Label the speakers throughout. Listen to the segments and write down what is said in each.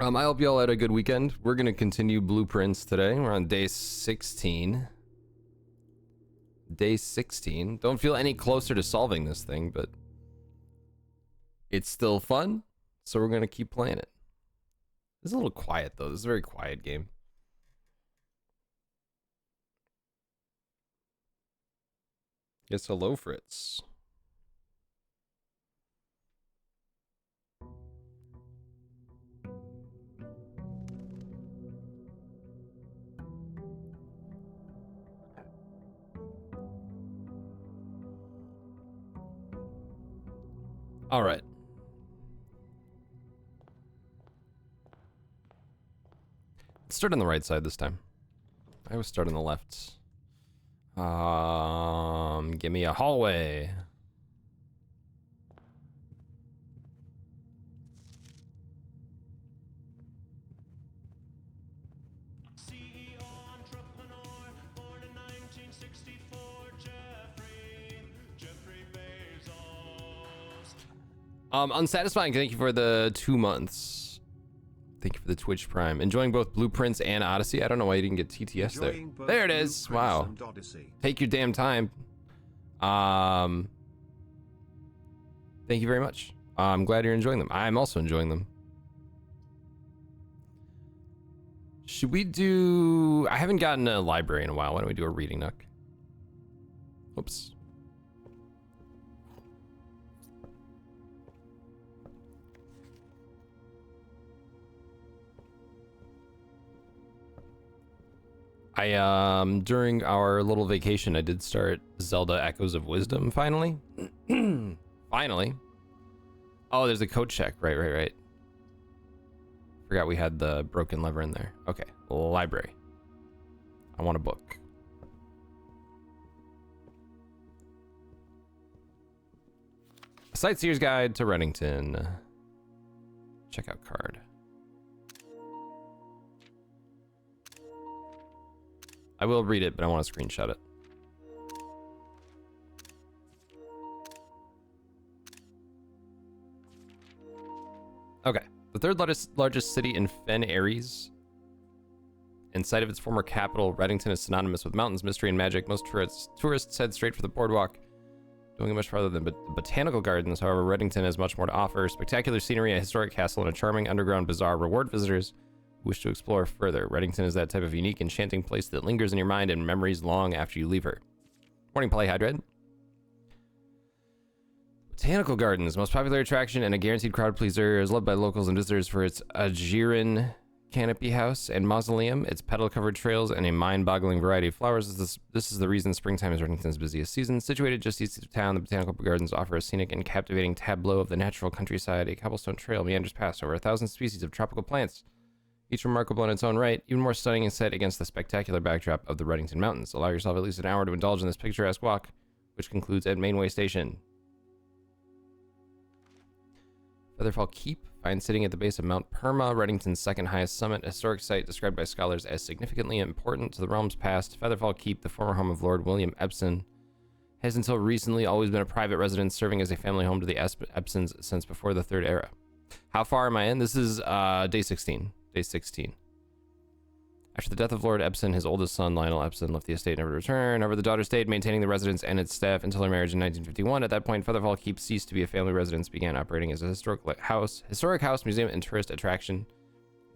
Speaker 1: I hope y'all had a good weekend. We're gonna continue blueprints today. We're on day 16. Day 16. Don't feel any closer to solving this thing, but it's still fun, so we're gonna keep playing it. It's a little quiet though. This is a very quiet game. Yes, hello, Fritz. All right. Let's start on the right side this time. I always start on the left. Give me a hallway. Unsatisfying, thank you for the 2 months. Thank you for the Twitch Prime. Enjoying both Blueprints and Odyssey. I don't know why you didn't get TTS there. There it is. Wow. Take your damn time. Thank you very much. I'm glad you're enjoying them. I'm also enjoying them. Should we do... I haven't gotten a library in a while. Why don't we do a reading nook? Oops. During our little vacation, I did start Zelda Echoes of Wisdom, finally. Finally. Oh, there's a code check. Right. Forgot we had the broken lever in there. Okay, library. I want a book. Sightseer's Guide to Reddington. Checkout card. I will read it, but I want to screenshot it. Okay. The third largest city in Fen Ares. In sight of its former capital, Reddington is synonymous with mountains, mystery, and magic. Most tourists head straight for the boardwalk, going much farther than the botanical gardens. However, Reddington has much more to offer. Spectacular scenery, a historic castle, and a charming underground bazaar reward visitors who wish to explore further. Reddington is that type of unique, enchanting place that lingers in your mind and memories long after you leave her. Morning, Polyhydrid. Botanical Gardens, most popular attraction and a guaranteed crowd pleaser, is loved by locals and visitors for its Ajiran canopy house and mausoleum, its petal-covered trails, and a mind-boggling variety of flowers. This is the reason springtime is Reddington's busiest season. Situated just east of town, the Botanical Gardens offer a scenic and captivating tableau of the natural countryside. A cobblestone trail meanders past over 1,000 species of tropical plants, each remarkable in its own right, even more stunning and set against the spectacular backdrop of the Reddington Mountains. Allow yourself at least an hour to indulge in this picturesque walk, which concludes at Mainway Station. Featherfall Keep, finds sitting at the base of Mount Perma, Reddington's second highest summit, a historic site described by scholars as significantly important to the realm's past. Featherfall Keep, the former home of Lord William Epson, has until recently always been a private residence, serving as a family home to the Epsons since before the Third Era. How far am I in? This is day 16. Day 16. After the death of Lord Epson, his oldest son, Lionel Epson, left the estate never to return. However, the daughter stayed, maintaining the residence and its staff until her marriage in 1951. At that point, Featherfall Keep ceased to be a family residence, began operating as a historic house, museum, and tourist attraction.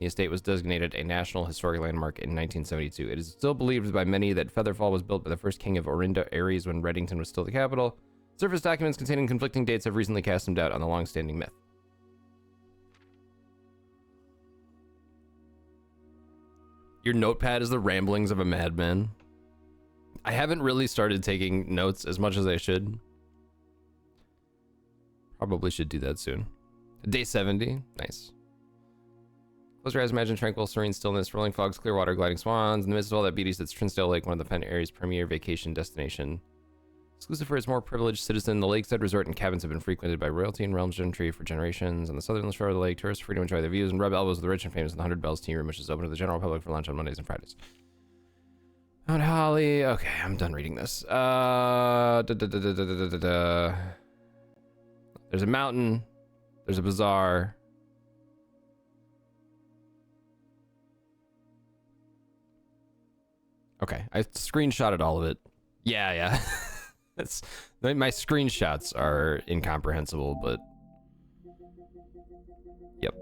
Speaker 1: The estate was designated a National Historic Landmark in 1972. It is still believed by many that Featherfall was built by the first king of Orinda, Ares, when Reddington was still the capital. Surface documents containing conflicting dates have recently cast some doubt on the long-standing myth. Your notepad is the ramblings of a madman. I haven't really started taking notes as much as I should. Probably should do that soon. Day 70. Nice. Close your eyes, imagine tranquil, serene stillness, rolling fogs, clear water, gliding swans. In the midst of all that beauty sits Trinsdale Lake, one of the Fen Area's premier vacation destination. Exclusive for its more privileged citizen, the lakeside resort and cabins have been frequented by royalty and realms gentry for generations. On the southern shore of the lake, tourists are free to enjoy the views and rub elbows with the rich and famous in the 100 Bells Tea Room, which is open to the general public for lunch on Mondays and Fridays. Mount Holly. Okay, I'm done reading this. There's a mountain. There's a bazaar. Okay, I screenshotted all of it. Yeah, yeah. It's my screenshots are incomprehensible, but yep.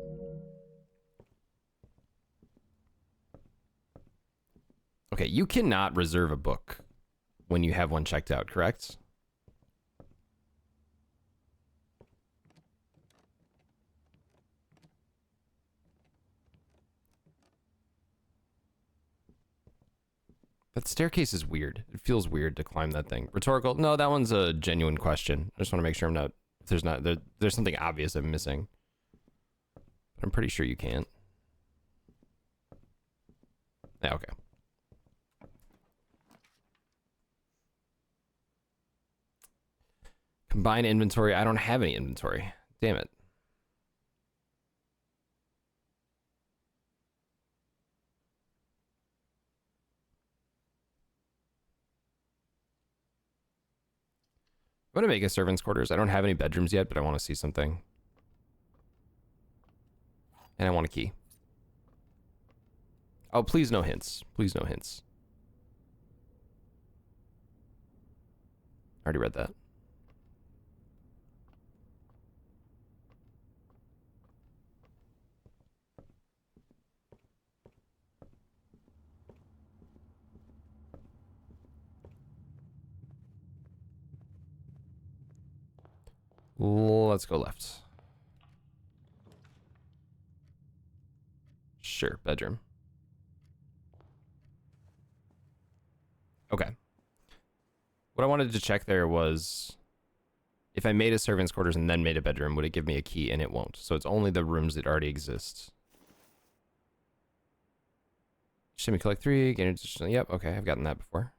Speaker 1: Okay, you cannot reserve a book when you have one checked out, correct? That staircase is weird. It feels weird to climb that thing. Rhetorical? No, that one's a genuine question. I just want to make sure I'm not. There's something obvious I'm missing. But I'm pretty sure you can't. Yeah, okay. Combine inventory. I don't have any inventory. Damn it. I'm gonna make a servant's quarters. I don't have any bedrooms yet, but I want to see something. And I want a key. Oh, please no hints. Please no hints. I already read that. Let's go left. Sure, bedroom. Okay. What I wanted to check there was if I made a servant's quarters and then made a bedroom, would it give me a key? And it won't. So it's only the rooms that already exist. Shimmy collect 3, gain additional. Yep, okay, I've gotten that before.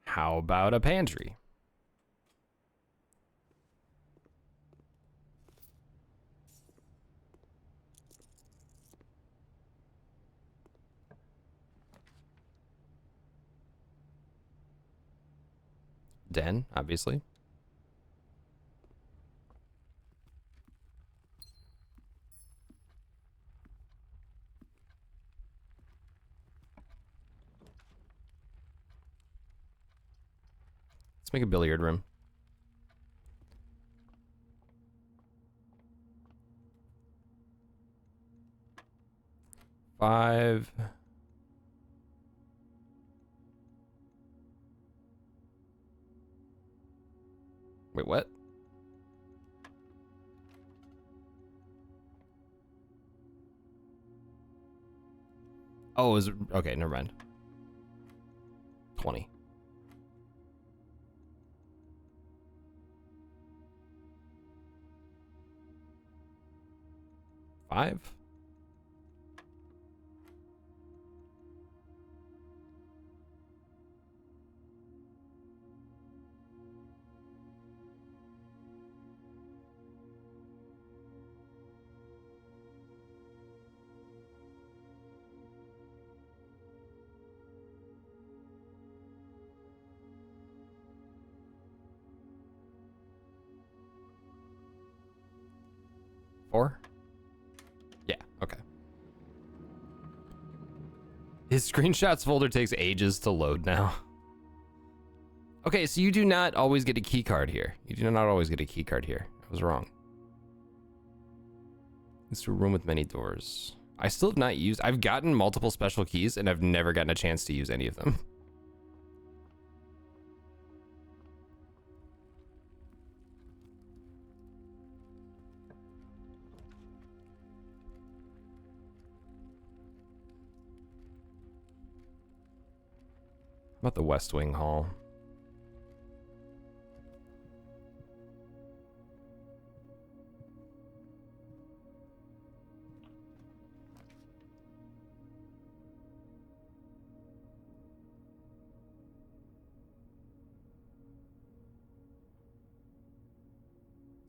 Speaker 1: How about a pantry? Den, obviously. Let's make a billiard room. Five. Wait, what? Oh, is it? Okay, never mind. 20. 5? Four? Yeah, okay. His screenshots folder takes ages to load now. Okay, so you do not always get a key card here. You do not always get a key card here. I was wrong. It's a room with many doors. I still have not used... I've gotten multiple special keys, and I've never gotten a chance to use any of them. How about the West Wing Hall?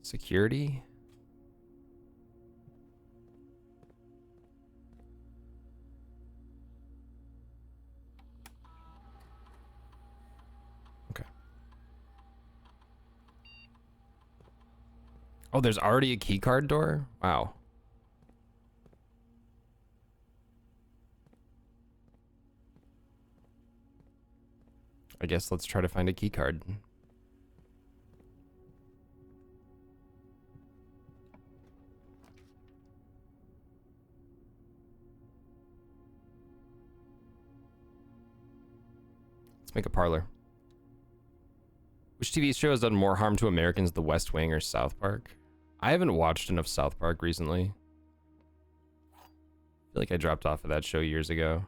Speaker 1: Security? Oh, there's already a key card door? Wow. I guess let's try to find a key card. Let's make a parlor. Which TV show has done more harm to Americans, The West Wing or South Park? I haven't watched enough South Park recently. I feel like I dropped off of that show years ago.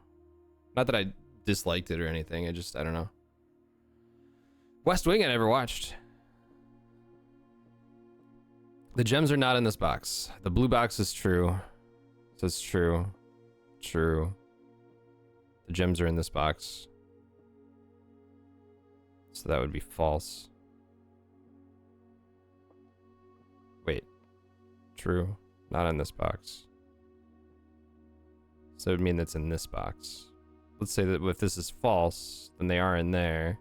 Speaker 1: Not that I disliked it or anything. I don't know. West Wing I never watched. The gems are not in this box. The blue box is true. It says true. True. The gems are in this box. So that would be false. Wait. True. Not in this box. So it would mean that's in this box. Let's say that if this is false, then they are in there.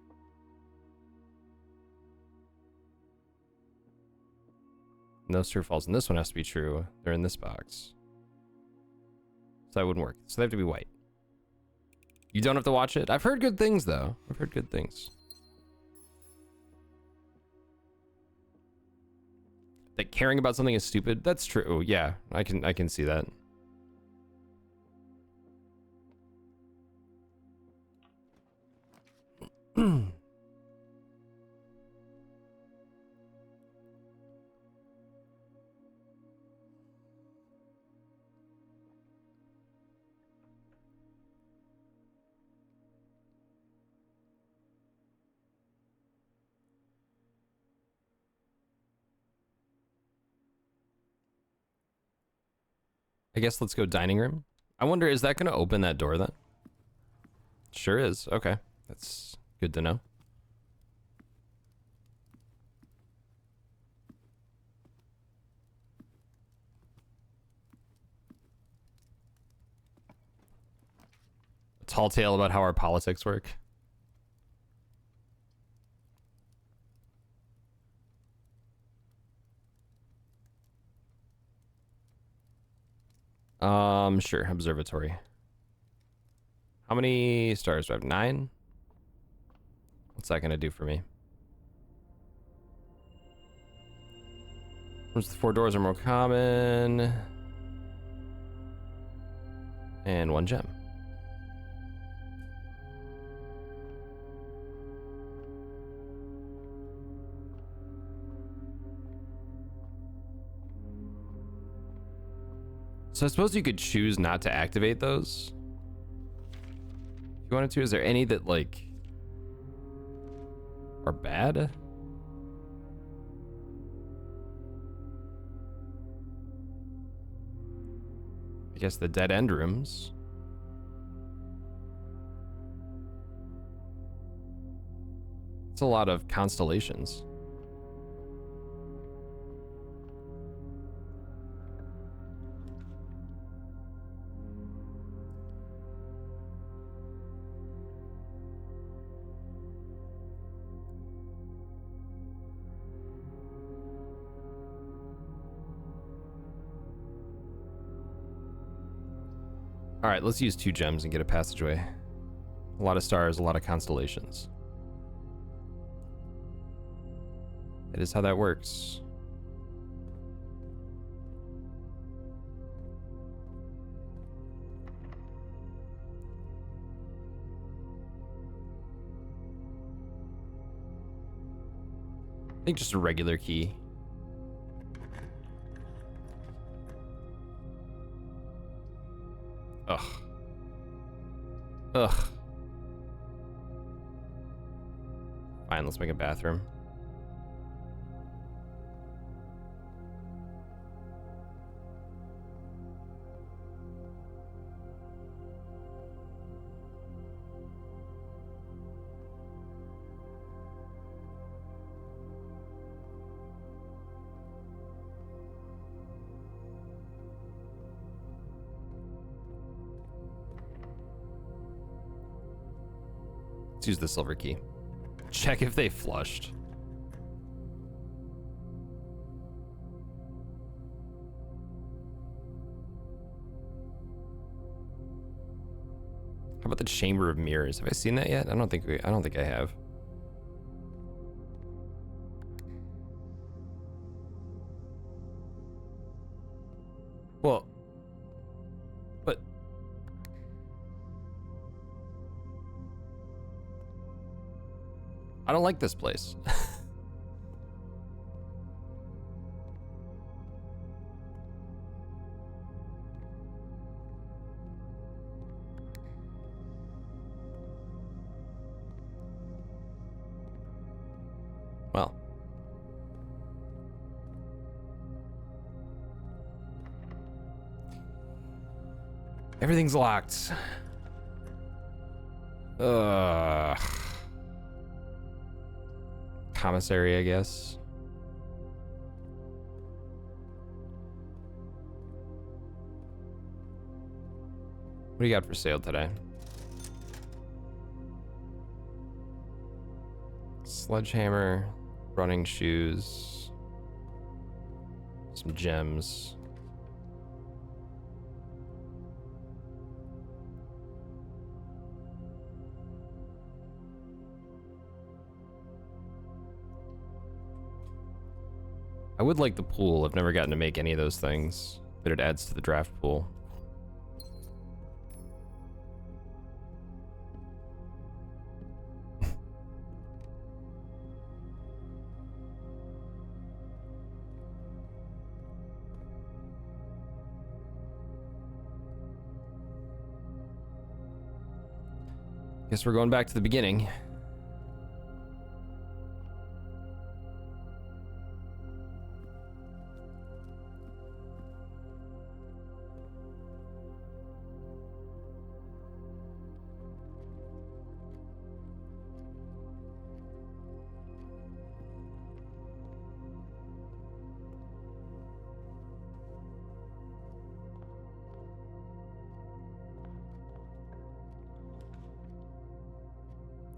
Speaker 1: And those two are false, and this one has to be true. They're in this box. So that wouldn't work. So they have to be white. You don't have to watch it? I've heard good things, though. I've heard good things. That caring about something is stupid? That's true. Yeah, I can see that. I guess let's go dining room. I wonder, is that going to open that door then? Sure is. Okay. That's good to know. A tall tale about how our politics work. Sure. Observatory. How many stars do I have? 9? What's that gonna do for me? Once the 4 doors are more common. And 1 gem. So I suppose you could choose not to activate those. If you wanted to, is there any that, like, are bad? I guess the dead end rooms. It's a lot of constellations. All right, let's use 2 gems and get a passageway. A lot of stars, a lot of constellations. That is how that works. I think just a regular key. Ugh. Ugh. Fine, let's make a bathroom. Let's use the silver key. Check if they flushed. about the Chamber of Mirrors? Have I seen that yet? I don't think I have. Well, but I don't like this place. Well. Everything's locked. Commissary, I guess. What do you got for sale today? Sledgehammer, running shoes, some gems. I would like the pool. I've never gotten to make any of those things, but it adds to the draft pool. Guess we're going back to the beginning.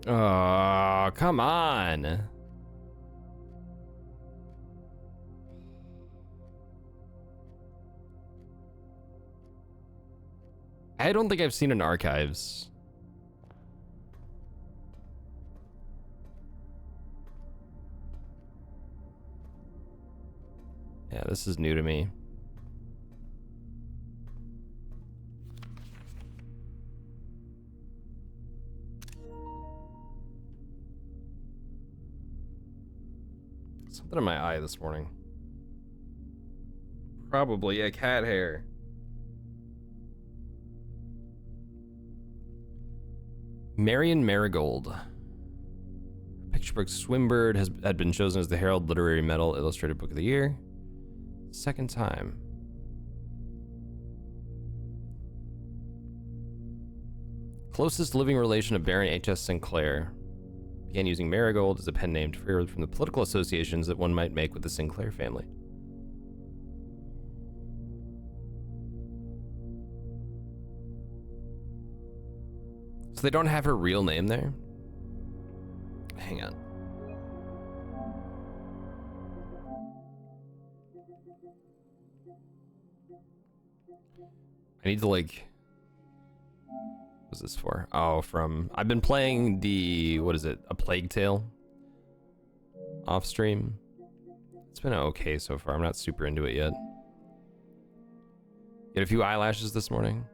Speaker 1: Oh, come on. I don't think I've seen an archives. Yeah, this is new to me. Something in my eye this morning. Probably a cat hair. Marion Marigold. Picture book Swimbird had been chosen as the Herald Literary Medal Illustrated Book of the Year. Second time. Closest living relation of Baron H.S. Sinclair. Began using Marigold as a pen name to free from the political associations that one might make with the Sinclair family. So they don't have her real name there? Hang on. I need to like... What's this for? Oh, I've been playing the, what is it? A Plague Tale? Off stream. It's been okay so far. I'm not super into it yet. Get a few eyelashes this morning.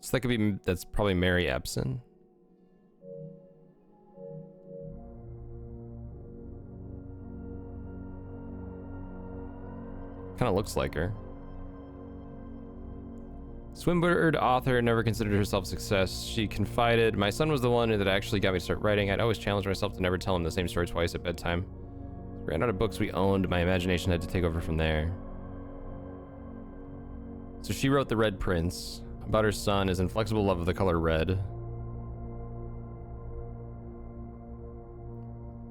Speaker 1: So that could be, that's probably Mary Epson. Kind of looks like her. Swimbird author never considered herself a success. She confided, "My son was the one that actually got me to start writing. I'd always challenged myself to never tell him the same story twice at bedtime. Ran out of books we owned. My imagination had to take over from there." So she wrote The Red Prince, about her son, his inflexible love of the color red.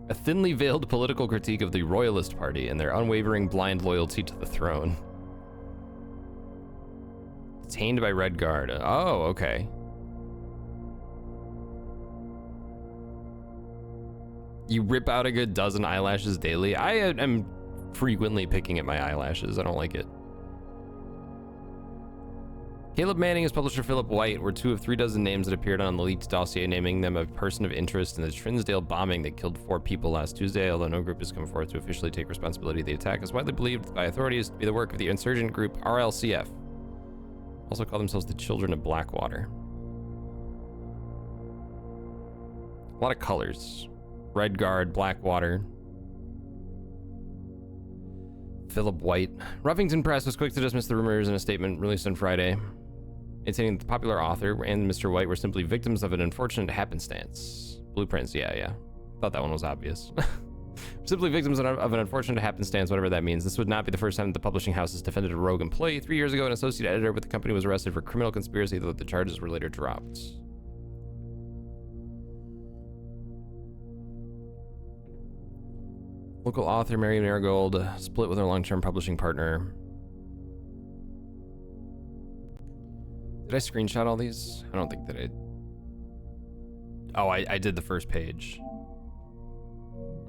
Speaker 1: A thinly veiled political critique of the Royalist Party and their unwavering blind loyalty to the throne. Detained by Red Guard. Oh, okay. You rip out a good dozen eyelashes daily. I am frequently picking at my eyelashes. I don't like it. Caleb Manning and publisher Philip White were 2 of 3 dozen names that appeared on the leaked dossier, naming them a person of interest in the Trinsdale bombing that killed 4 people last Tuesday, although no group has come forth to officially take responsibility. The attack is widely believed by authorities to be the work of the insurgent group RLCF, also call themselves the Children of Blackwater. A lot of colors. Red Guard, Blackwater. Philip White. Ruffington Press was quick to dismiss the rumors in a statement released on Friday, maintaining that the popular author and Mr. White were simply victims of an unfortunate happenstance. Blueprints, yeah. Thought that one was obvious. Simply victims of an unfortunate happenstance, whatever that means. This would not be the first time that the publishing house has defended a rogue employee. 3 years ago, an associate editor with the company was arrested for criminal conspiracy, though the charges were later dropped. Local author Mary Marigold split with her long-term publishing partner. Did I screenshot all these? I don't think that I... Oh, I did the first page.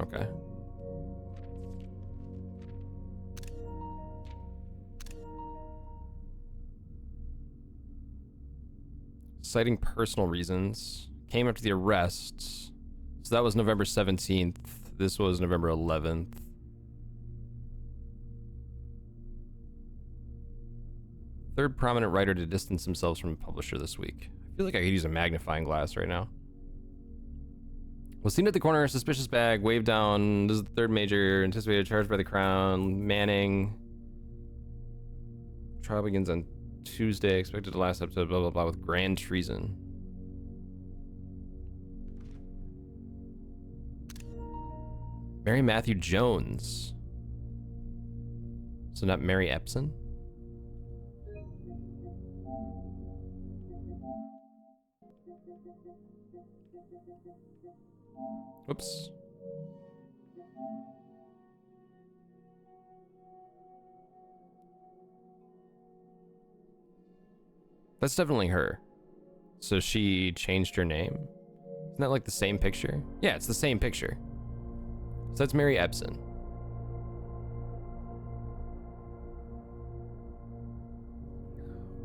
Speaker 1: Okay. Citing personal reasons. Came after the arrests. So that was November 17th. This was November 11th. Third prominent writer to distance themselves from a publisher this week. I feel like I could use a magnifying glass right now. Was seen at the corner, suspicious bag, waved down. This is the third major, anticipated charge by the Crown. Manning. Trial begins on Tuesday, expected to last up to blah, blah, blah, with grand treason. Mary Matthew Jones. So not Mary Epson? Whoops. That's definitely her. So she changed her name? Isn't that like the same picture? Yeah, it's the same picture. So that's Mary Epson.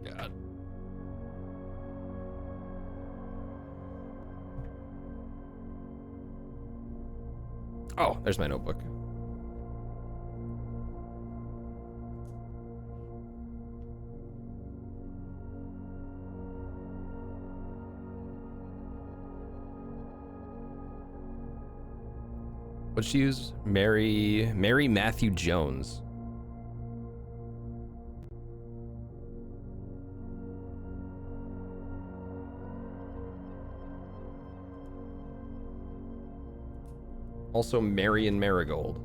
Speaker 1: God. Oh, there's my notebook. What'd she use? Mary Matthew Jones. Also Marion Marigold.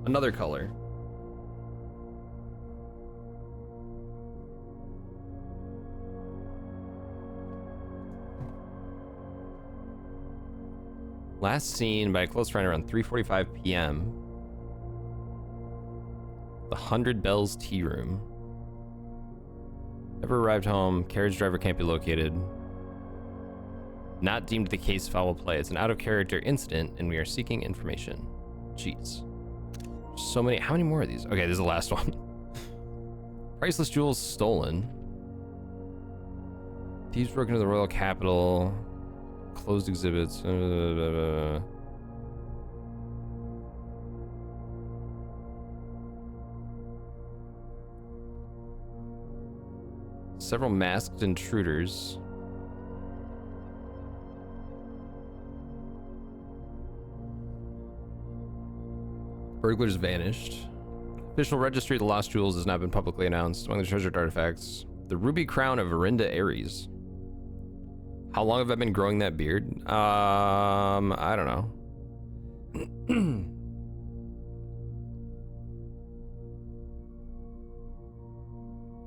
Speaker 1: Another color. Last seen by a close friend around 3:45 p.m. The 100 Bells Tea Room. Never arrived home. Carriage driver can't be located. Not deemed the case foul play. It's an out-of-character incident, and we are seeking information. Jeez. So many. How many more of these? Okay, this is the last one. Priceless jewels stolen. Thieves broke into the Royal Capitol. Closed exhibits. Several masked intruders. Burglars vanished. Official registry of the lost jewels has not been publicly announced. Among the treasured artifacts, the ruby crown of Verinda Ares. How long have I been growing that beard? I don't know.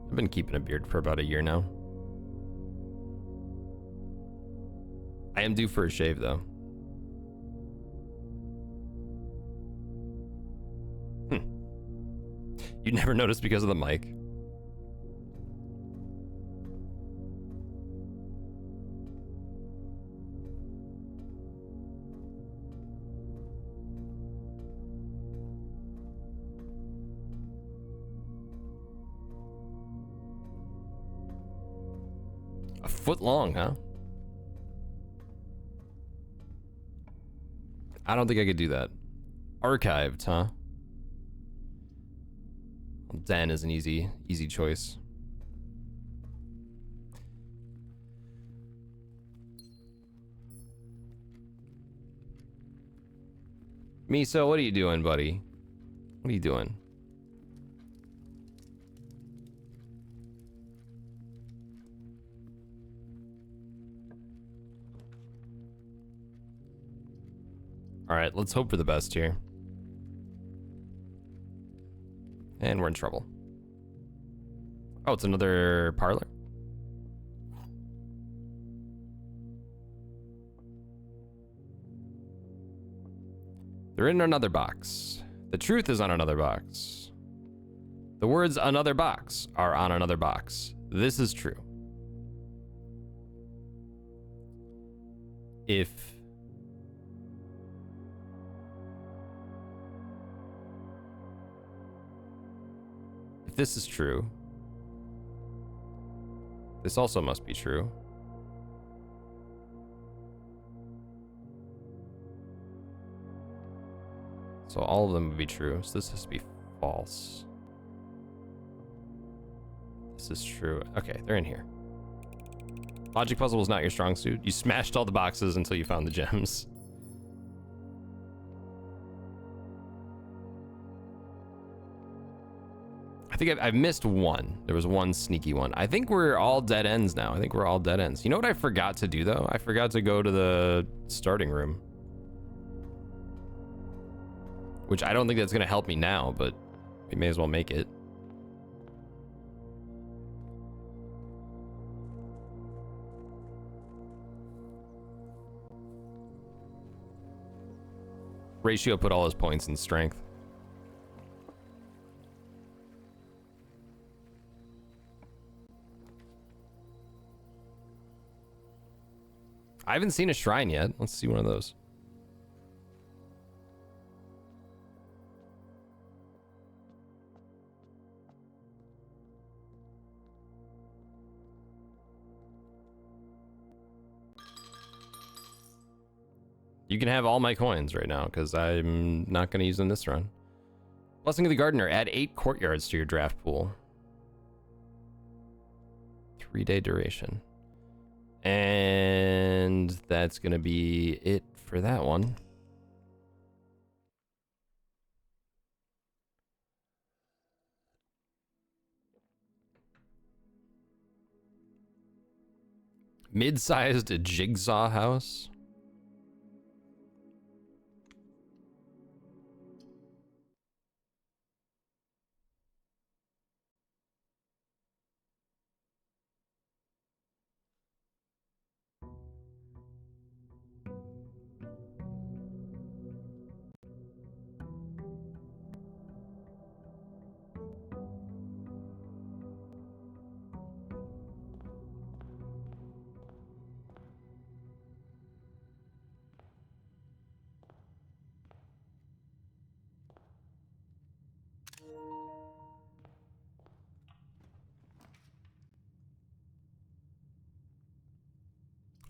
Speaker 1: I've been keeping a beard for about a year now. I am due for a shave though. You'd never notice because of the mic. A foot long, huh? I don't think I could do that. Archived, huh? Den is an easy choice. Miso, what are you doing, buddy? What are you doing? All right, let's hope for the best here. And we're in trouble. Oh, it's another parlor. They're in another box. The truth is on another box. The words another box are on another box. This is true. If this is true, this also must be true. So all of them would be true. So this has to be false. This is true. Okay, they're in here. Logic puzzle was not your strong suit. You smashed all the boxes until you found the gems. I think I've missed one. There was one sneaky one. I think we're all dead ends now. I think we're all dead ends. You know what I forgot to do, though? I forgot to go to the starting room. Which I don't think that's going to help me now, but we may as well make it. Ratio put all his points in strength. I haven't seen a shrine yet. Let's see one of those. You can have all my coins right now, because I'm not going to use them this run. Blessing of the Gardener. Add 8 courtyards to your draft pool. 3-day duration. And that's going to be it for that one. Mid-sized jigsaw house.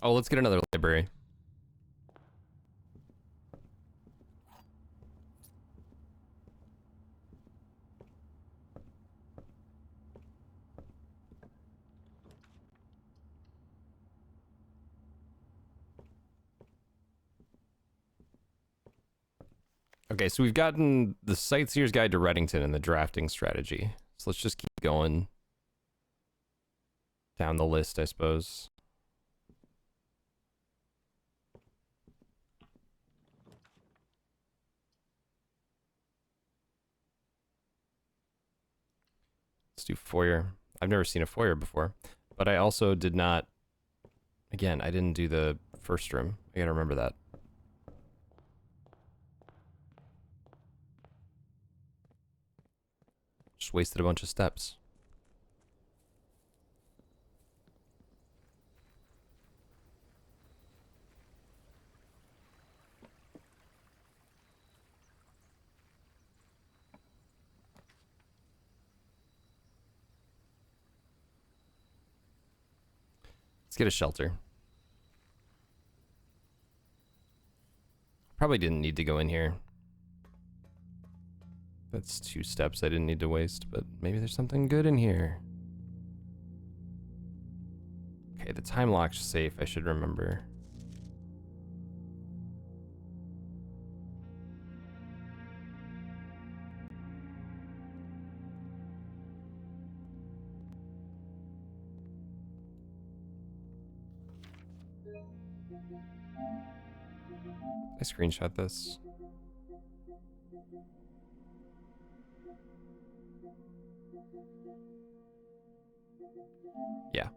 Speaker 1: Oh, let's get another library. Okay, so we've gotten the Sightseer's Guide to Reddington and the drafting strategy. So let's just keep going down the list, I suppose. Let's do foyer. I've never seen a foyer before, but I also did not, again, I didn't do the first room. I gotta remember that. Just wasted a bunch of steps. Let's get a shelter. Probably didn't need to go in here. That's 2 steps I didn't need to waste, but maybe there's something good in here. Okay, the time lock's safe, I should remember. I screenshot this. Yeah.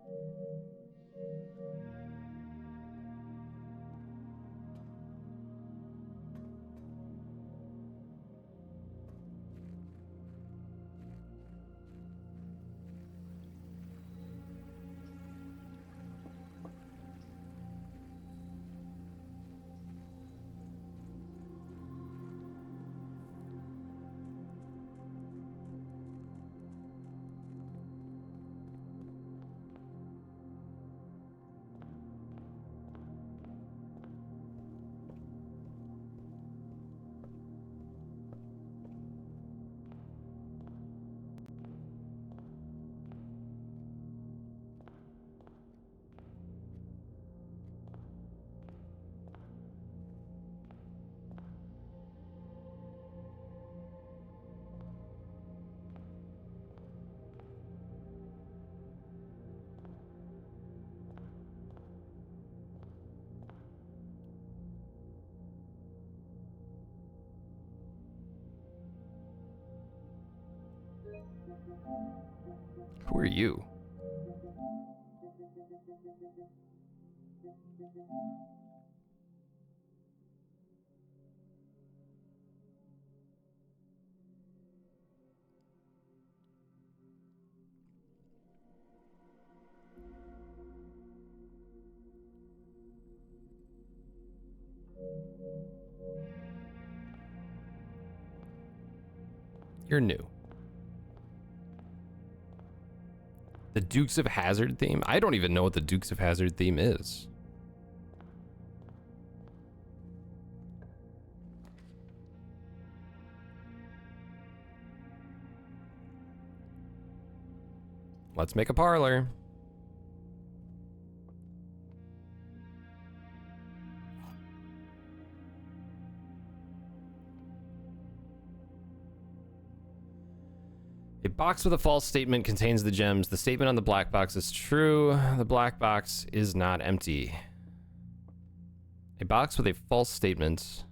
Speaker 1: Who are you? You're new. The Dukes of Hazzard theme? I don't even know what the Dukes of Hazzard theme is. Let's make a parlor. A box with a false statement contains the gems. The statement on the black box is true. The black box is not empty. A box with a false statement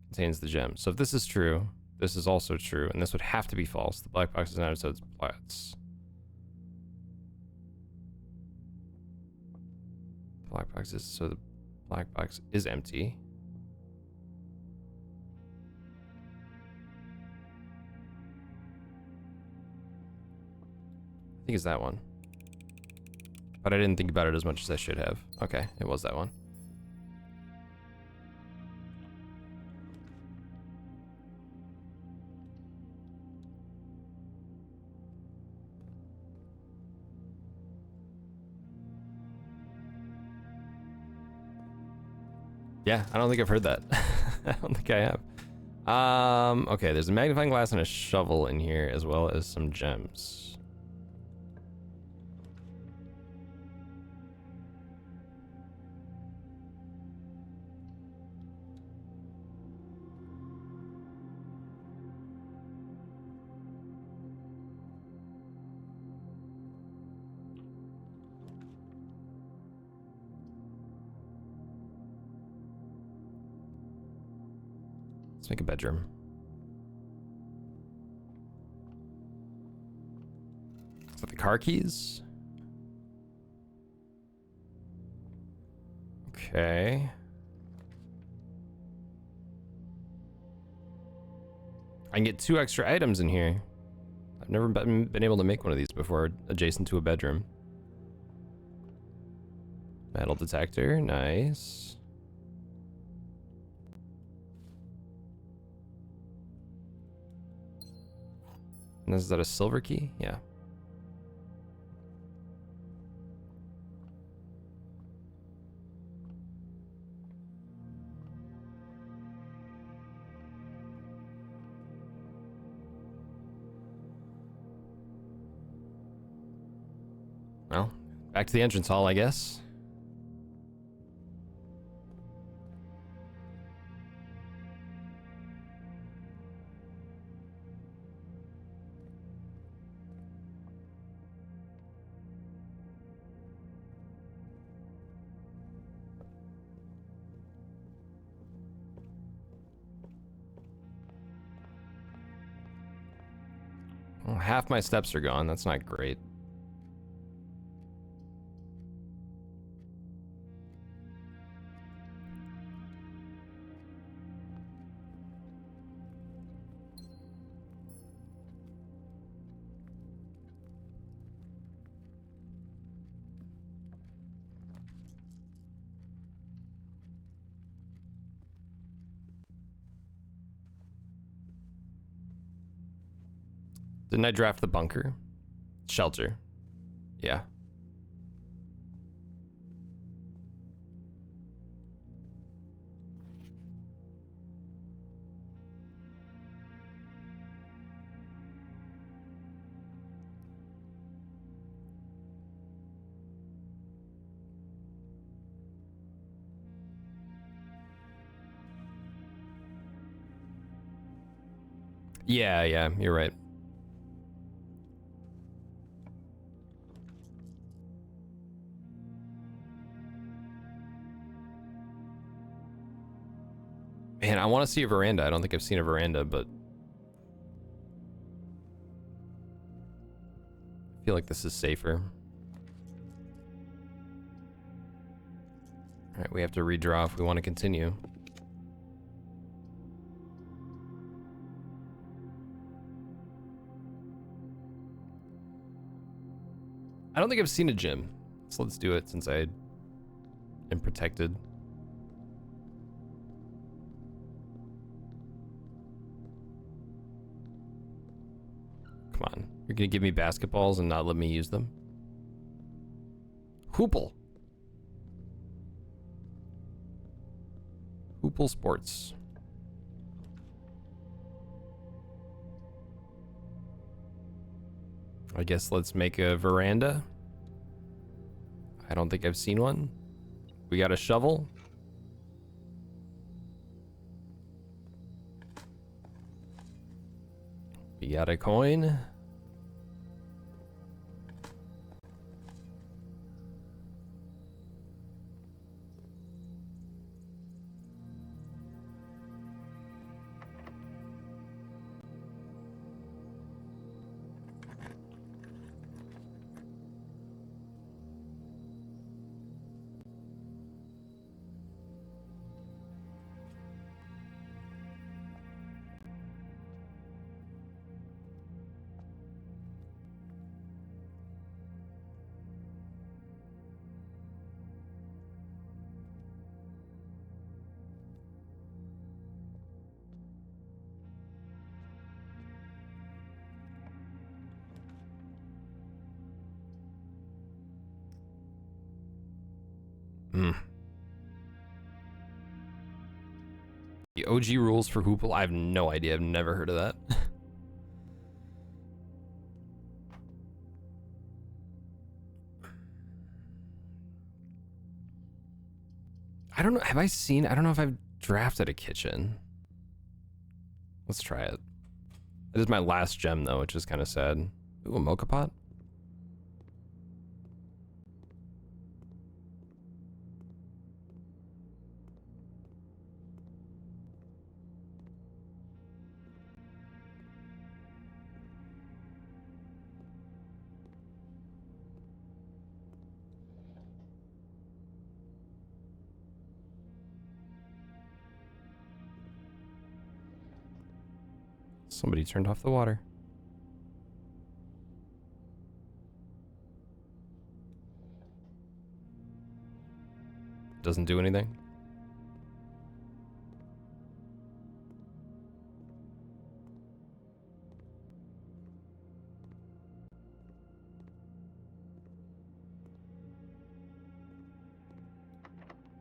Speaker 1: contains the gems. So if this is true, this is also true, and this would have to be false. The black box is not, so it's plats. Black box is, so the black box is empty. I think it's that one. But I didn't think about it as much as I should have. Okay, it was that one. Yeah, I don't think I've heard that. I don't think I have. Okay, there's a magnifying glass and a shovel in here, as well as some gems. Let's make a bedroom. Is that the car keys? Okay. I can get 2 extra items in here. I've never been able to make one of these before, adjacent to a bedroom. Metal detector, nice. And is that a silver key? Yeah. Back to the entrance hall, I guess. Well, half my steps are gone. That's not great. Didn't I draft the bunker? Shelter. Yeah. Yeah, you're right. Man, I want to see a veranda. I don't think I've seen a veranda, but I feel like this is safer. All right, we have to redraw if we want to continue. I don't think I've seen a gym, so let's do it since I am protected. Come on, you're gonna give me basketballs and not let me use them? Hoople. Hoople Sports. I guess let's make a veranda. I don't think I've seen one. We got a shovel. We got a coin. The OG rules for Hoople? I have no idea. I've never heard of that. I don't know. Have I seen? I don't know if I've drafted a kitchen. Let's try it. It is my last gem, though, which is kind of sad. Ooh, a mocha pot? Somebody turned off the water. Doesn't do anything.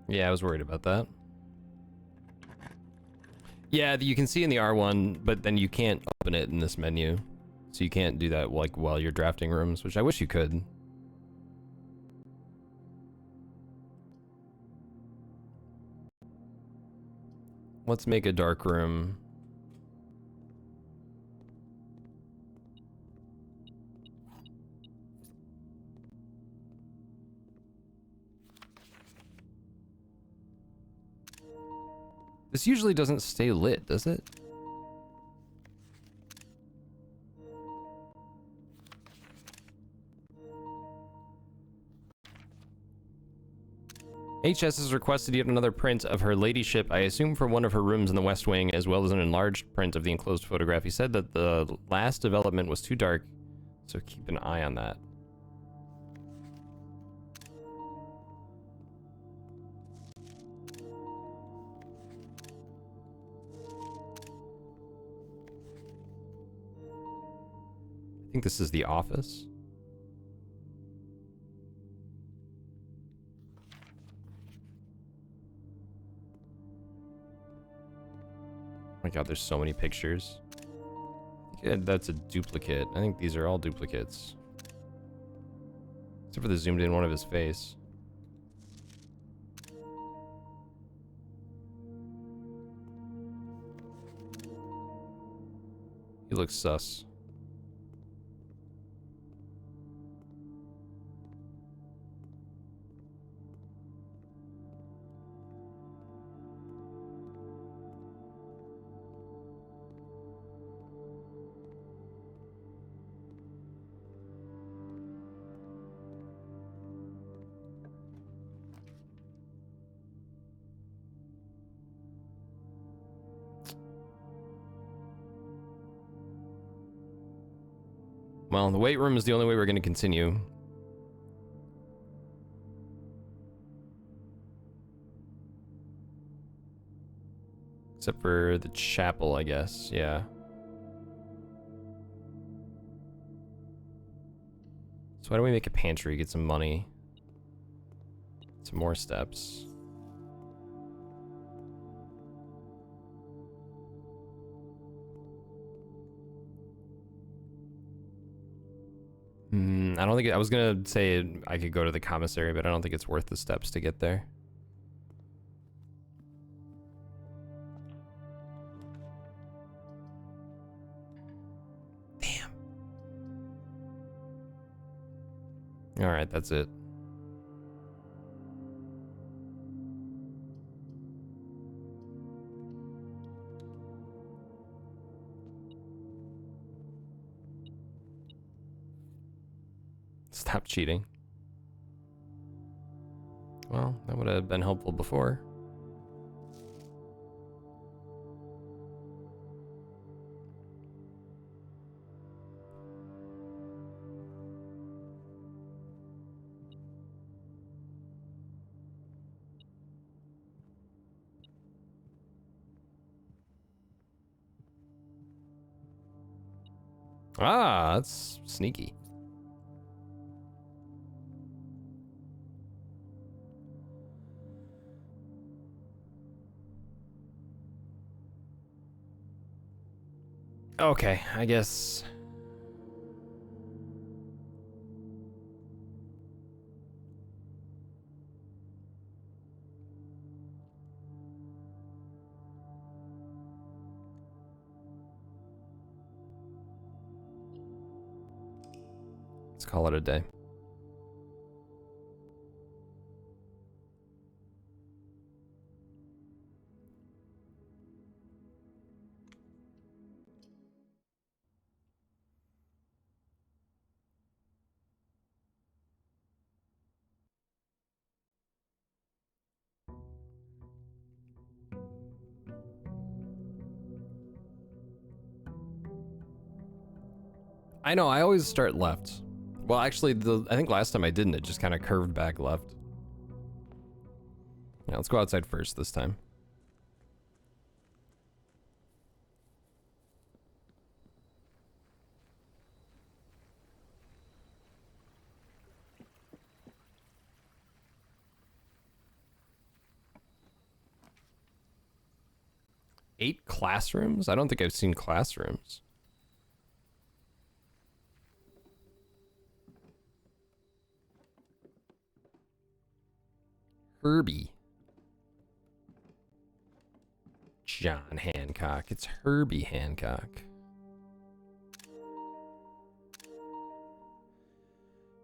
Speaker 1: Yeah, I was worried about that. Yeah, you can see in the R1, but then you can't open it in this menu. So you can't do that like while you're drafting rooms, which I wish you could. Let's make a dark room. This usually doesn't stay lit, does it? HS has requested yet another print of her ladyship, I assume for one of her rooms in the West Wing, as well as an enlarged print of the enclosed photograph. He said that the last development was too dark, so keep an eye on that. I think this is the office. Oh my god, there's so many pictures. Yeah, that's a duplicate. I think these are all duplicates. Except for the zoomed in one of his face. He looks sus. Well, the weight room is the only way we're going to continue. Except for the chapel, I guess. Yeah. So why don't we make a pantry, get some money? Some more steps. I don't think I was gonna say I could go to the commissary, but I don't think it's worth the steps to get there. Damn. All right, that's it. Stop cheating. Well, that would have been helpful before. Ah, that's sneaky. Okay, I guess. Let's call it a day. I know, I always start left. Well, actually, I think last time I didn't. It just kind of curved back left. Yeah, let's go outside first this time. Eight classrooms? I don't think I've seen classrooms. Herbie. John Hancock. It's Herbie Hancock.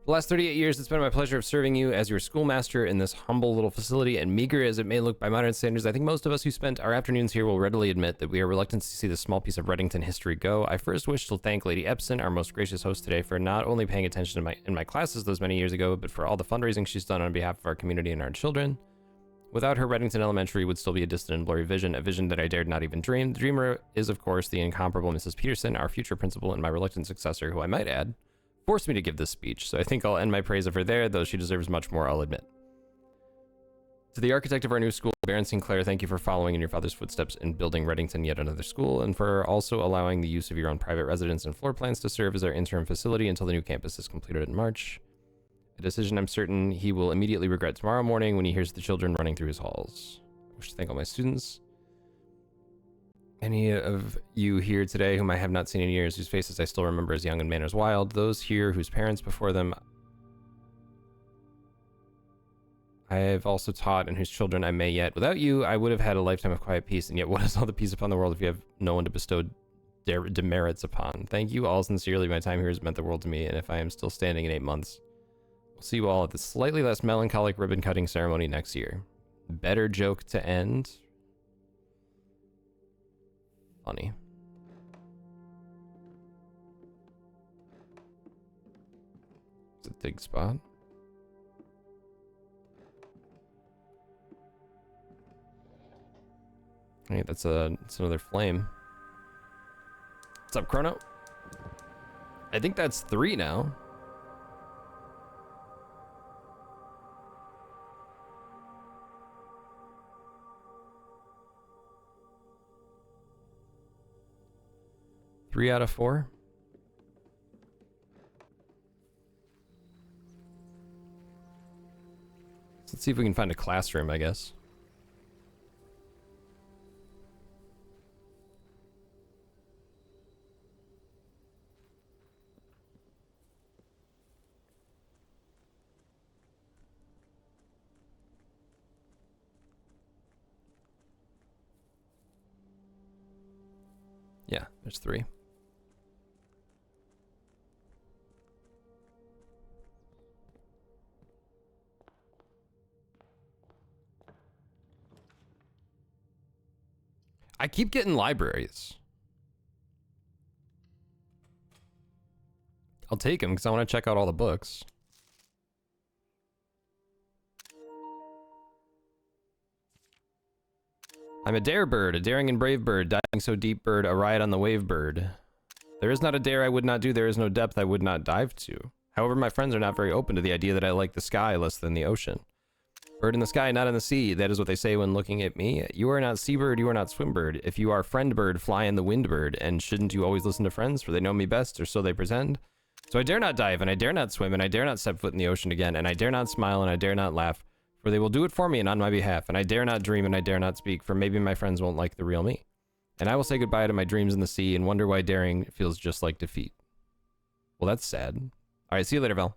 Speaker 1: The last 38 years, it's been my pleasure of serving you as your schoolmaster in this humble little facility, and meager as it may look by modern standards, I think most of us who spent our afternoons here will readily admit that we are reluctant to see this small piece of Reddington history go. I first wish to thank Lady Epson, our most gracious host today, for not only paying attention in my classes those many years ago, but for all the fundraising she's done on behalf of our community and our children. Without her, Reddington Elementary would still be a distant and blurry vision, a vision that I dared not even dream. The dreamer is, of course, the incomparable Mrs. Peterson, our future principal and my reluctant successor, who I might add, forced me to give this speech, so I think I'll end my praise of her there, though she deserves much more, I'll admit. To the architect of our new school, Baron Sinclair, thank you for following in your father's footsteps in building Reddington yet another school, and for also allowing the use of your own private residence and floor plans to serve as our interim facility until the new campus is completed in March. A decision I'm certain he will immediately regret tomorrow morning when he hears the children running through his halls. I wish to thank all my students. Any of you here today whom I have not seen in years, whose faces I still remember as young and manners wild, those here whose parents before them I have also taught and whose children I may yet. Without you, I would have had a lifetime of quiet peace, and yet what is all the peace upon the world if you have no one to bestow demerits upon? Thank you all sincerely. My time here has meant the world to me, and if I am still standing in 8 months, we'll see you all at the slightly less melancholic ribbon-cutting ceremony next year. Better joke to end. Funny. It's a dig spot. Hey, that's another flame. What's up, Chrono? I think that's 3 now. Three out of 4. So let's see if we can find a classroom, I guess. Yeah, there's 3. I keep getting libraries. I'll take them because I want to check out all the books. I'm a dare bird, a daring and brave bird, diving so deep bird, a ride on the wave bird. There is not a dare I would not do, there is no depth I would not dive to. However, my friends are not very open to the idea that I like the sky less than the ocean. Bird in the sky, not in the sea, that is what they say when looking at me. You are not seabird, you are not swimbird. If you are friend bird, fly in the wind bird, and shouldn't you always listen to friends, for they know me best, or so they pretend? So I dare not dive, and I dare not swim, and I dare not step foot in the ocean again, and I dare not smile, and I dare not laugh, for they will do it for me and on my behalf, and I dare not dream, and I dare not speak, for maybe my friends won't like the real me. And I will say goodbye to my dreams in the sea, and wonder why daring feels just like defeat. Well, that's sad. Alright, see you later, Val.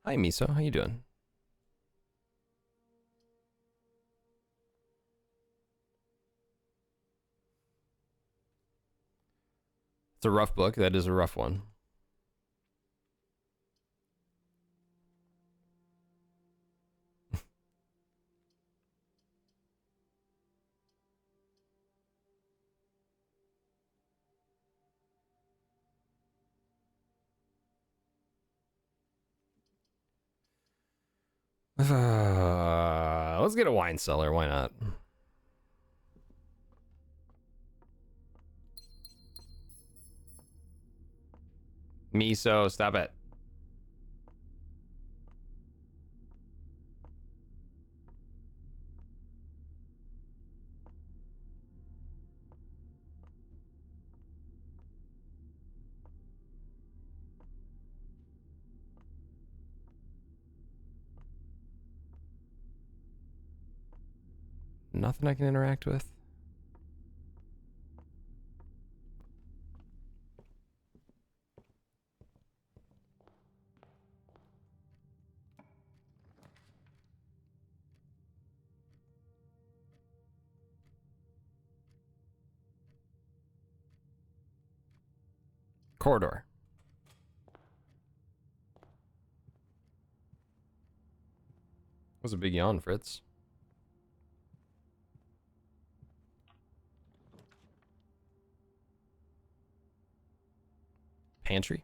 Speaker 1: Hi, Miso. How you doing? It's a rough book. That is a rough one. Let's get a wine cellar. Why not? Miso, stop it. Nothing I can interact with. Corridor. That was a big yawn, Fritz. Pantry.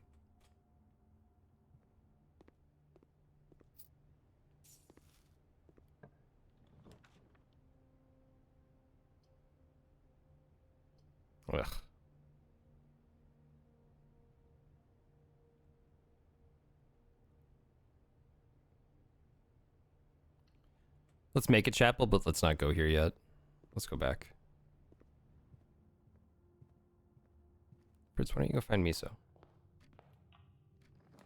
Speaker 1: Ugh. Let's make a chapel, but let's not go here yet. Let's go back. Fritz, why don't you go find Miso?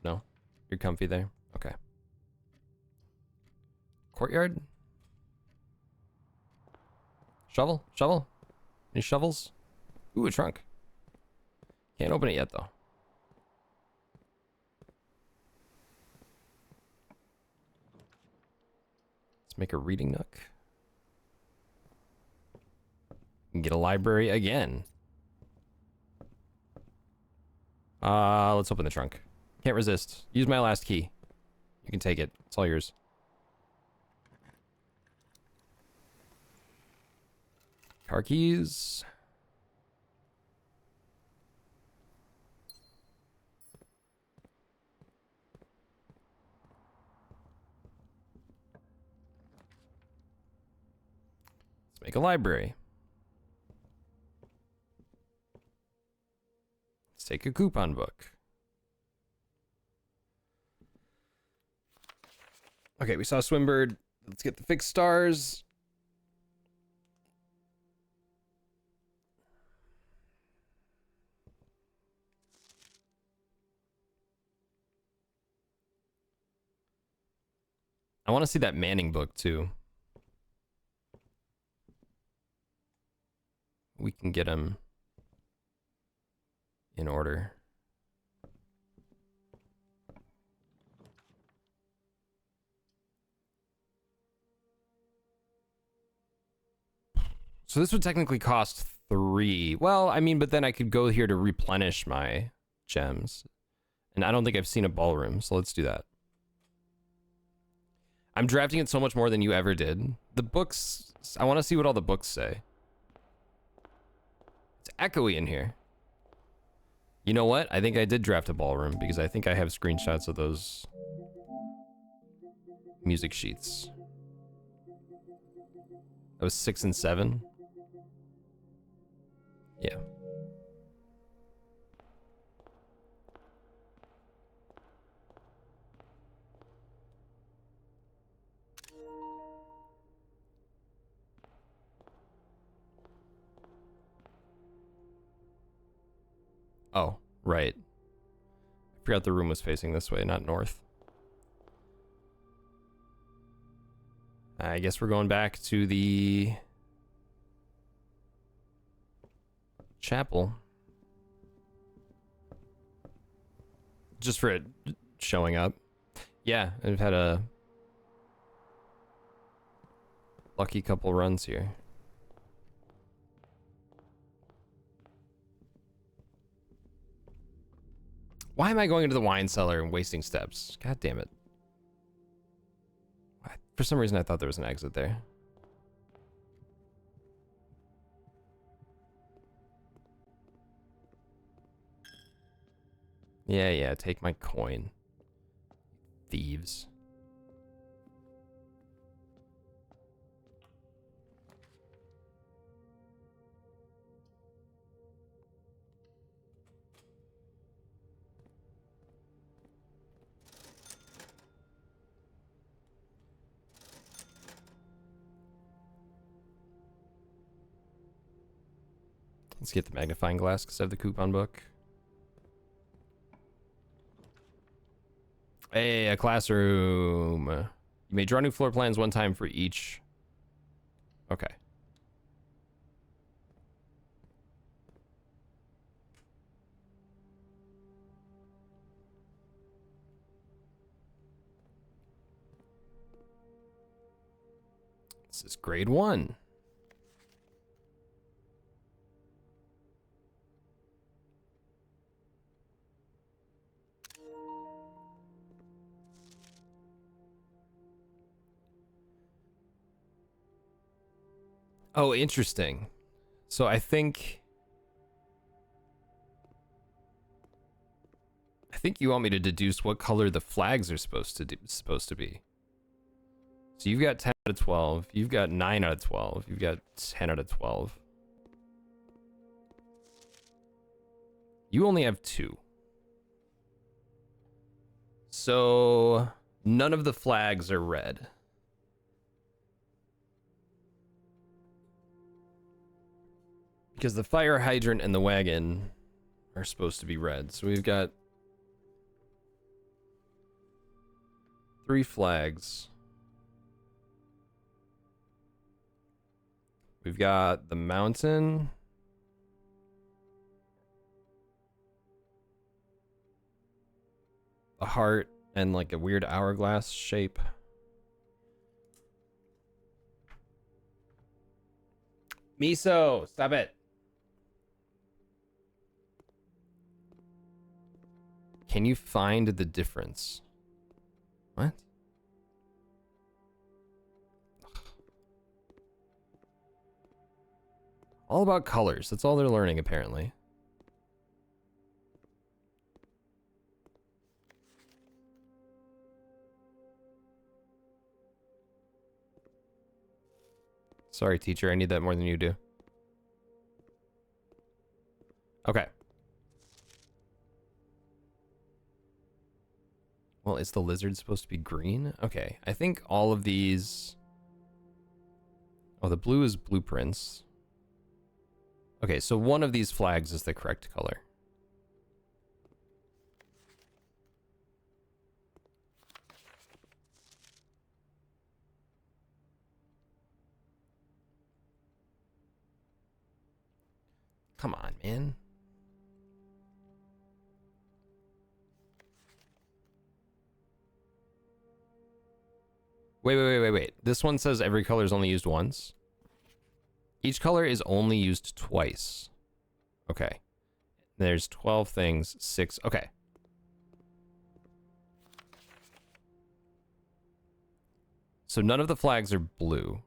Speaker 1: No? You're comfy there? Okay. Courtyard? Shovel? Shovel? Any shovels? Ooh, a trunk. Can't open it yet, though. Let's make a reading nook. And get a library again. Let's open the trunk. Can't resist. Use my last key. You can take it. It's all yours. Car keys. Let's make a library. Let's take a coupon book. Okay, we saw Swimbird. Let's get the fixed stars. I want to see that Manning book, too. We can get him in order. So this would technically cost 3. Well, I mean, but then I could go here to replenish my gems. And I don't think I've seen a ballroom, so let's do that. I'm drafting it so much more than you ever did. The books, I want to see what all the books say. It's echoey in here. You know what? I think I did draft a ballroom because I think I have screenshots of those music sheets. That was 6 and 7. Yeah. Oh, right. I forgot the room was facing this way, not north. I guess we're going back to the chapel. Just for it showing up. Yeah, I've had a lucky couple runs here. Why am I going into the wine cellar and wasting steps? God damn it. For some reason I thought there was an exit there. Yeah, take my coin. Thieves. Let's get the magnifying glass because I have the coupon book. Hey, a classroom. You may draw new floor plans one time for each. Okay. This is grade 1. Oh, interesting. So I think you want me to deduce what color the flags are supposed to be. So you've got 10 out of 12. You've got 9 out of 12. You've got 10 out of 12. You only have 2. So none of the flags are red. Because the fire hydrant and the wagon are supposed to be red. So we've got 3 flags. We've got the mountain. A heart and like a weird hourglass shape. Miso, stop it. Can you find the difference? What? All about colors. That's all they're learning, apparently. Sorry, teacher. I need that more than you do. Okay. Well, is the lizard supposed to be green? Okay. I think all of these... Oh, the blue is blueprints. Okay, so one of these flags is the correct color. Come on, man. Wait. This one says every color is only used once. Each color is only used twice. Okay. There's 12 things, 6. Okay. So none of the flags are blue.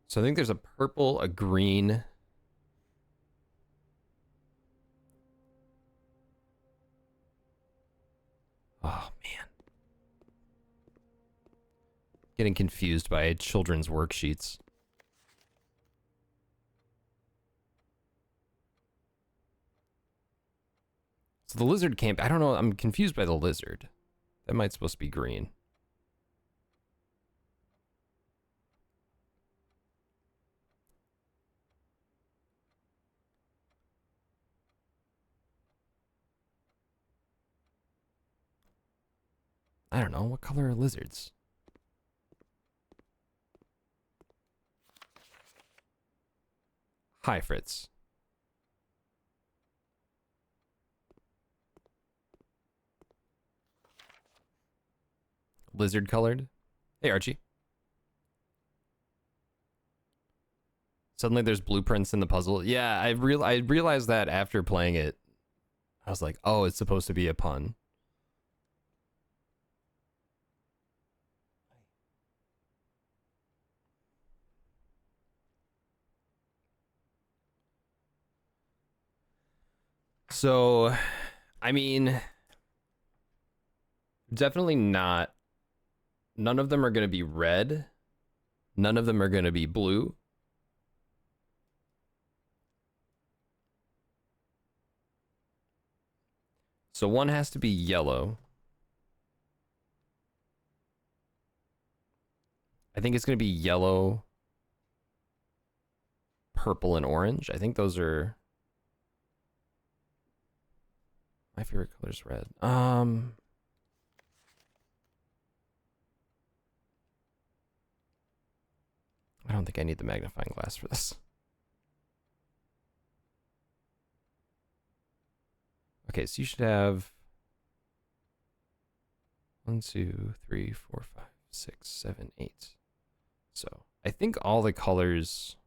Speaker 1: So I think there's a purple, a green. Oh, man. Getting confused by children's worksheets. So the lizard can't... I don't know. I'm confused by the lizard. That might supposed to be green. I don't know. What color are lizards? Hi, Fritz. Lizard colored. Hey, Archie. Suddenly there's blueprints in the puzzle. Yeah, I realized that after playing it. I was like, oh, it's supposed to be a pun. So, I mean, definitely not. None of them are going to be red. None of them are going to be blue. So one has to be yellow. I think it's going to be yellow, purple, and orange. I think those are... My favorite color is red. I don't think I need the magnifying glass for this. Okay, so you should have 1, 2, 3, 4, 5, 6, 7, 8. So I think all the colors...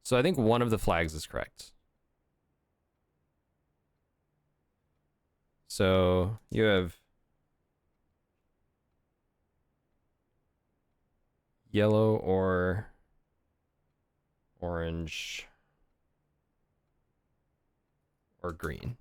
Speaker 1: So I think one of the flags is correct. So you have yellow or orange or green.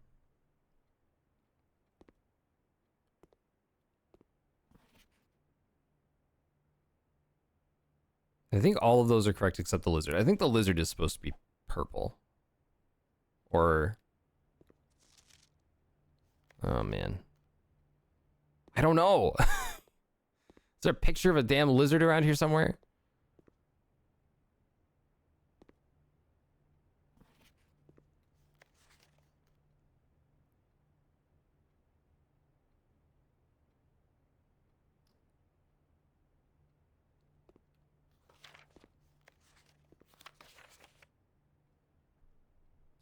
Speaker 1: I think all of those are correct except the lizard. I think the lizard is supposed to be purple. Or... oh, man. I don't know. Is there a picture of a damn lizard around here somewhere?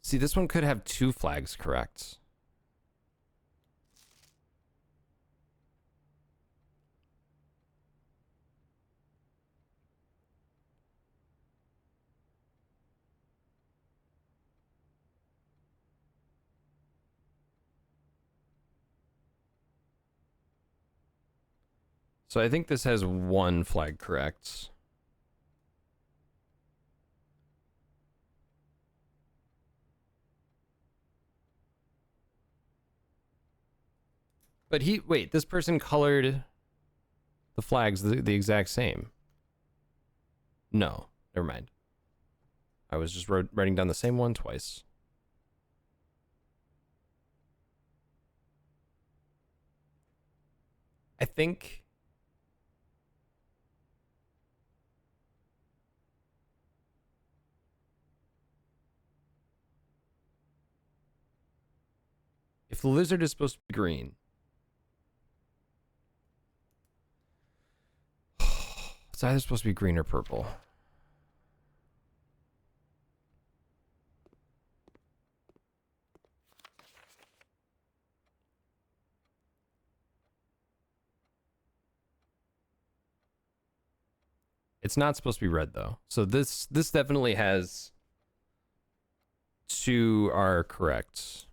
Speaker 1: See, this one could have two flags correct. So I think this has one flag correct. But wait, this person colored the flags the exact same. No, never mind. I was just writing down the same one twice. I think... if the lizard is supposed to be green... it's either supposed to be green or purple. It's not supposed to be red though. So this definitely has two are correct.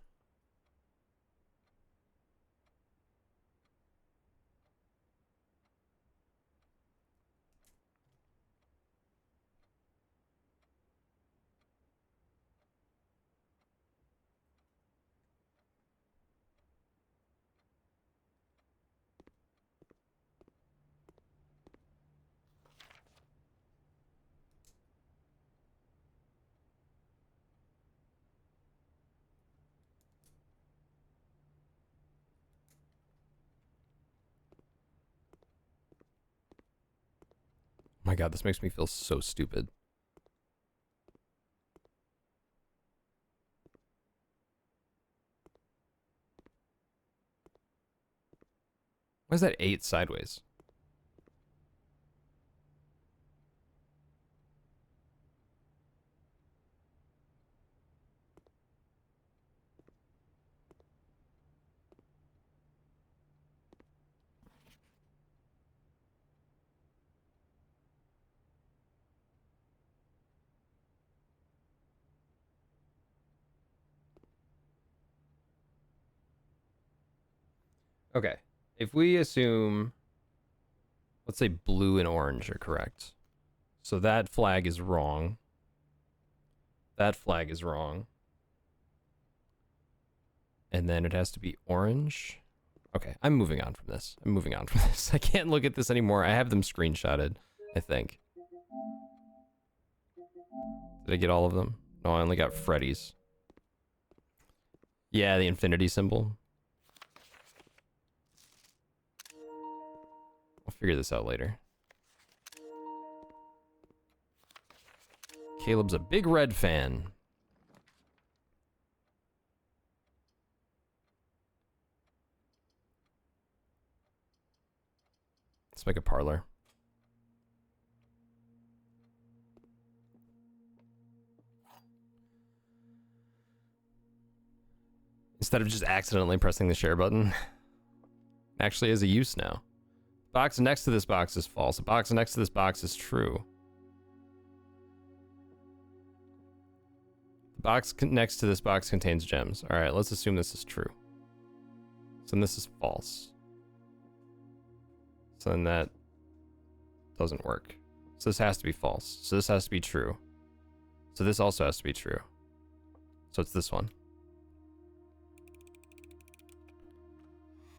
Speaker 1: My God, this makes me feel so stupid. Why is that 8 sideways? Okay. If we assume, let's say blue and orange are correct. So that flag is wrong. That flag is wrong. And then it has to be orange. Okay, I'm moving on from this. I can't look at this anymore. I have them screenshotted, I think. Did I get all of them? No, I only got Freddy's. Yeah, the infinity symbol. I'll figure this out later. Caleb's a big red fan. Let's make a parlor. Instead of just accidentally pressing the share button. Actually has a use now. Box next to this box is false. The box next to this box is true. Box next to this box contains gems. All right, let's assume this is true. So then this is false. So then that doesn't work. So this has to be false. So this has to be true. So this also has to be true. So it's this one.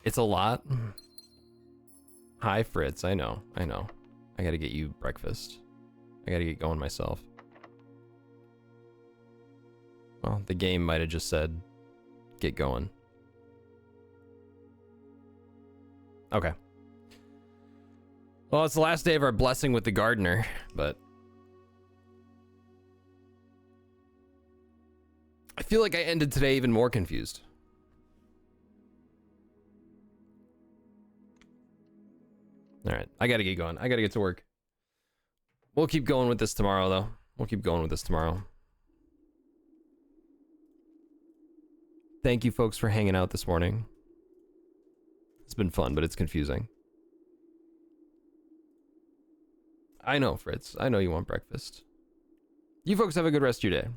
Speaker 1: It's a lot. Hi, Fritz. I know. I gotta get you breakfast. I gotta get going myself. Well, the game might have just said, get going. Okay. Well, it's the last day of our blessing with the gardener, but I feel like I ended today even more confused. All right, I gotta get going. I gotta get to work. We'll keep going with this tomorrow, though. We'll keep going with this tomorrow. Thank you, folks, for hanging out this morning. It's been fun, but it's confusing. I know, Fritz. I know you want breakfast. You folks have a good rest of your day.